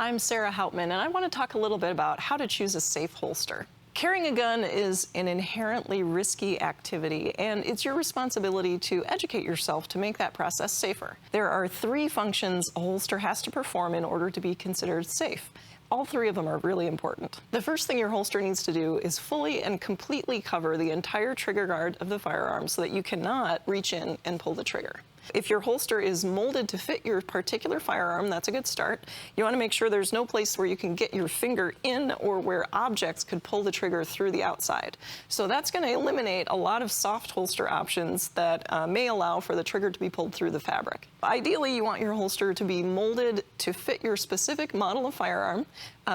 I'm Sarah Houtman, and I want to talk a little bit about how to choose a safe holster. Carrying a gun is an inherently risky activity, and it's your responsibility to educate yourself to make that process safer. There are 3 functions a holster has to perform in order to be considered safe. All 3 of them are really important. The first thing your holster needs to do is fully and completely cover the entire trigger guard of the firearm so that you cannot reach in and pull the trigger. If your holster is molded to fit your particular firearm, that's a good start. You want to make sure there's no place where you can get your finger in or where objects could pull the trigger through the outside. So that's going to eliminate a lot of soft holster options that may allow for the trigger to be pulled through the fabric. Ideally, you want your holster to be molded to fit your specific model of firearm.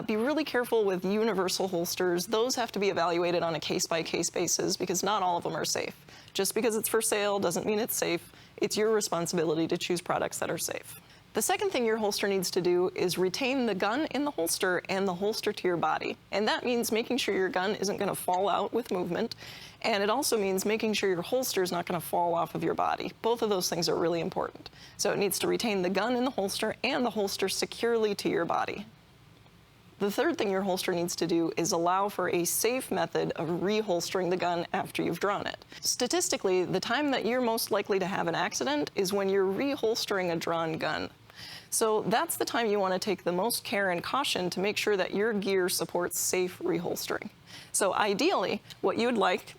Be really careful with universal holsters. Those have to be evaluated on a case-by-case basis because not all of them are safe. Just because it's for sale doesn't mean it's safe. It's your responsibility to choose products that are safe. The second thing your holster needs to do is retain the gun in the holster and the holster to your body. And that means making sure your gun isn't going to fall out with movement. And it also means making sure your holster is not going to fall off of your body. Both of those things are really important. So it needs to retain the gun in the holster and the holster securely to your body. The third thing your holster needs to do is allow for a safe method of reholstering the gun after you've drawn it. Statistically, the time that you're most likely to have an accident is when you're reholstering a drawn gun. So that's the time you want to take the most care and caution to make sure that your gear supports safe reholstering. So ideally, what you'd like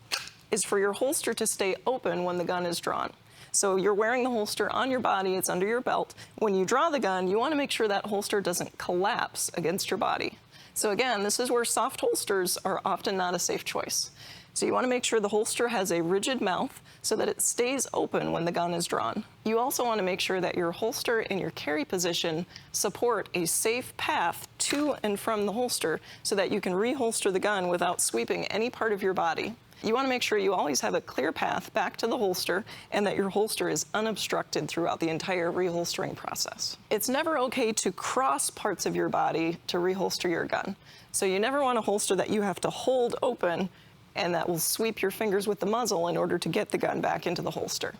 is for your holster to stay open when the gun is drawn. So you're wearing the holster on your body, it's under your belt. When you draw the gun, you want to make sure that holster doesn't collapse against your body. So again, this is where soft holsters are often not a safe choice. So you want to make sure the holster has a rigid mouth so that it stays open when the gun is drawn. You also want to make sure that your holster and your carry position support a safe path to and from the holster so that you can reholster the gun without sweeping any part of your body. You want to make sure you always have a clear path back to the holster and that your holster is unobstructed throughout the entire reholstering process. It's never okay to cross parts of your body to reholster your gun. So you never want a holster that you have to hold open and that will sweep your fingers with the muzzle in order to get the gun back into the holster.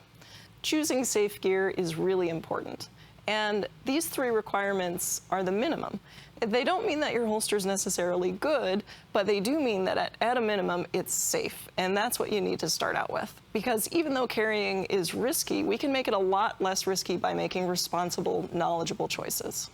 Choosing safe gear is really important. And these 3 requirements are the minimum. They don't mean that your holster is necessarily good, but they do mean that at a minimum, it's safe. And that's what you need to start out with. Because even though carrying is risky, we can make it a lot less risky by making responsible, knowledgeable choices.